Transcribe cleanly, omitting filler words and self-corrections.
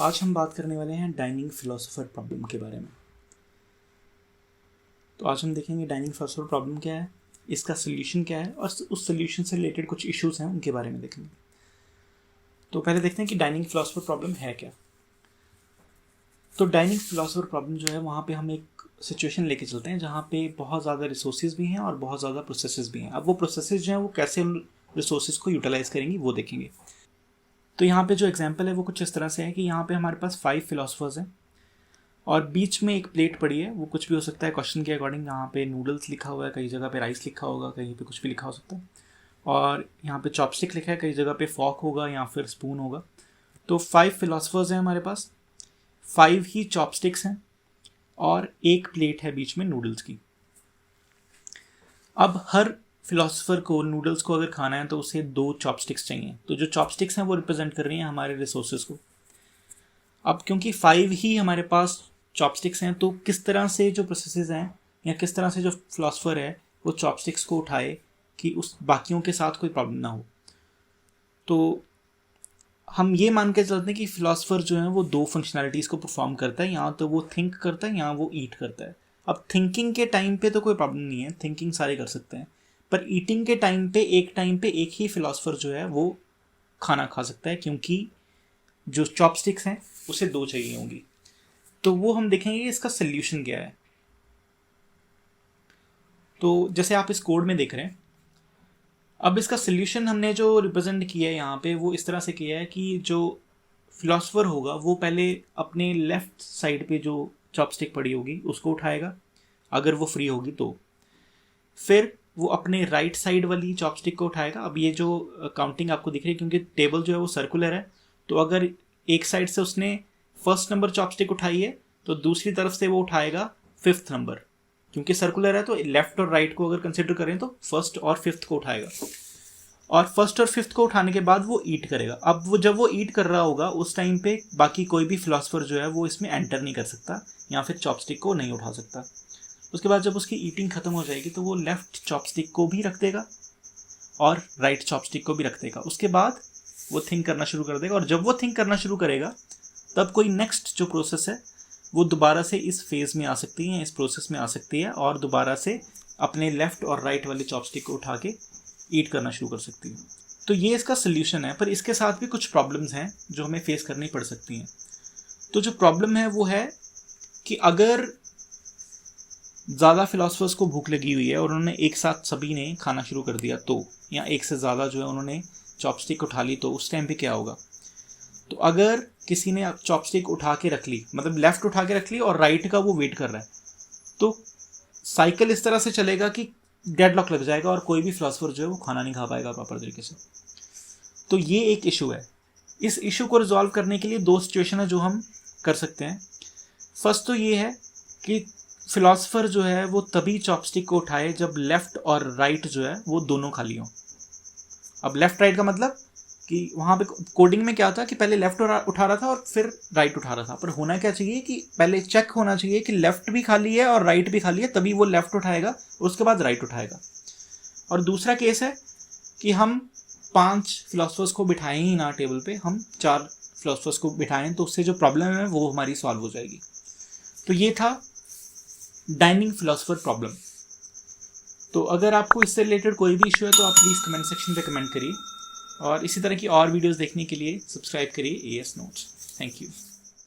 आज हम बात करने वाले हैं डाइनिंग फिलोसोफर प्रॉब्लम के बारे में। तो आज हम देखेंगे डाइनिंग फिलोसोफर प्रॉब्लम क्या है, इसका सोल्यूशन क्या है और उस सोल्यूशन से रिलेटेड कुछ इश्यूज हैं उनके बारे में देखेंगे। तो पहले देखते हैं कि डाइनिंग फिलोसोफर प्रॉब्लम है क्या। तो डाइनिंग फिलोसोफर प्रॉब्लम जो है, वहाँ पे हम एक सिचुएशन लेके चलते हैं जहाँ पे बहुत ज़्यादा रिसोर्सेज भी हैं और बहुत ज़्यादा प्रोसेसेस भी हैं। अब वो प्रोसेसेस जो हैं वो कैसे उन रिसोर्सेज को यूटिलाइज करेंगी वो देखेंगे। तो यहाँ पे जो एग्जांपल है वो कुछ इस तरह से है कि यहाँ पे हमारे पास 5 फिलोसोफर्स हैं और बीच में एक प्लेट पड़ी है। वो कुछ भी हो सकता है क्वेश्चन के अकॉर्डिंग। यहाँ पे नूडल्स लिखा हुआ है, कई जगह पे राइस लिखा होगा, कहीं पे कुछ भी लिखा हो सकता है। और यहाँ पे चॉपस्टिक लिखा है, कई जगह पे फॉक होगा या फिर स्पून होगा। तो 5 फिलोसोफर्स हैं हमारे पास, 5 ही चॉपस्टिक्स हैं और एक प्लेट है बीच में नूडल्स की। अब हर फिलोसोफर को नूडल्स को अगर खाना है तो उसे 2 चॉपस्टिक्स चाहिए। तो जो चॉपस्टिक्स हैं वो रिप्रेजेंट कर रही हैं हमारे रिसोर्सेज को। अब क्योंकि 5 ही हमारे पास चॉपस्टिक्स हैं, तो किस तरह से जो प्रोसेसेस हैं या किस तरह से जो फिलोसोफर है वो चॉपस्टिक्स को उठाए कि उस बाकियों के साथ कोई प्रॉब्लम ना हो। तो हम ये मान के चलते हैं कि फिलोसोफर जो है वो 2 फंक्शनैलिटीज़ को परफॉर्म करता है, या तो वो थिंक करता है या वो ईट करता है। अब थिंकिंग के टाइम पे तो कोई प्रॉब्लम नहीं है, थिंकिंग सारे कर सकते हैं, पर ईटिंग के टाइम पे एक ही फिलोसोफर जो है वो खाना खा सकता है, क्योंकि जो चॉपस्टिक्स हैं उसे 2 चाहिए होंगी। तो वो हम देखेंगे इसका सल्यूशन क्या है। तो जैसे आप इस कोड में देख रहे हैं, अब इसका सल्यूशन हमने जो रिप्रेजेंट किया है यहाँ पे वो इस तरह से किया है कि जो फिलोसोफर होगा वो पहले अपने लेफ्ट साइड पे जो चॉपस्टिक पड़ी होगी उसको उठाएगा, अगर वो फ्री होगी तो। फिर वो अपने राइट साइड वाली चॉपस्टिक को उठाएगा। अब ये जो काउंटिंग आपको दिख रही है, क्योंकि टेबल जो है वो सर्कुलर है, तो अगर एक साइड से उसने फर्स्ट नंबर चॉपस्टिक उठाई है तो दूसरी तरफ से वो उठाएगा 5th नंबर। क्योंकि सर्कुलर है तो लेफ्ट और राइट को अगर कंसिडर करें तो फर्स्ट और 5th को उठाएगा, और फर्स्ट और 5th को उठाने के बाद वो ईट करेगा। अब वो जब वो ईट कर रहा होगा उस टाइम पे बाकी कोई भी फिलोसोफर जो है वो इसमें एंटर नहीं कर सकता या फिर चॉपस्टिक को नहीं उठा सकता। उसके बाद जब उसकी ईटिंग खत्म हो जाएगी तो वो लेफ्ट चॉपस्टिक को भी रख देगा और राइट चॉपस्टिक को भी रख देगा। उसके बाद वो थिंक करना शुरू कर देगा, और जब वो थिंक करना शुरू करेगा तब कोई नेक्स्ट जो प्रोसेस है वो दोबारा से इस फेज में आ सकती है, इस प्रोसेस में आ सकती है, और दोबारा से अपने लेफ्ट और राइट वाले चॉपस्टिक को उठा के ईट करना शुरू कर सकती है। तो ये इसका सोल्यूशन है, पर इसके साथ भी कुछ प्रॉब्लम्स हैं जो हमें फेस करनी पड़ सकती हैं। तो जो प्रॉब्लम है वो है कि अगर ज़्यादा फिलोसफर्स को भूख लगी हुई है और उन्होंने एक साथ सभी ने खाना शुरू कर दिया तो, या एक से ज़्यादा जो है उन्होंने चॉपस्टिक उठा ली, तो उस टाइम पे क्या होगा। तो अगर किसी ने चॉपस्टिक उठा के रख ली, मतलब लेफ्ट उठा के रख ली और राइट का वो वेट कर रहा है, तो साइकिल इस तरह से चलेगा कि डेडलॉक लग जाएगा और कोई भी फिलोसोफर जो है वो खाना नहीं खा पाएगा प्रॉपर तरीके से। तो ये एक इशू है। इस इशू को रिजॉल्व करने के लिए 2 सिचुएशन है जो हम कर सकते हैं। फर्स्ट तो ये है कि फिलोसोफर जो है वो तभी चॉपस्टिक को उठाए जब लेफ्ट और राइट जो है वो दोनों खाली हों। अब लेफ्ट राइट का मतलब कि वहाँ पे कोडिंग में क्या था कि पहले लेफ्ट उठा रहा था और फिर राइट उठा रहा था, पर होना क्या चाहिए कि पहले चेक होना चाहिए कि लेफ्ट भी खाली है और राइट भी खाली है, तभी वो लेफ्ट उठाएगा उसके बाद राइट उठाएगा। और दूसरा केस है कि हम 5 फिलोसफर्स को बिठाएं ही ना टेबल पे, हम 4 फिलोसफर्स को बिठाएं, तो उससे जो प्रॉब्लम है वो हमारी सॉल्व हो जाएगी। तो ये था डाइनिंग फिलोसोफर प्रॉब्लम। तो अगर आपको इससे रिलेटेड कोई भी इशू है तो आप प्लीज़ कमेंट सेक्शन पे कमेंट करिए, और इसी तरह की और वीडियोस देखने के लिए सब्सक्राइब करिए AS नोट्स। Thank you.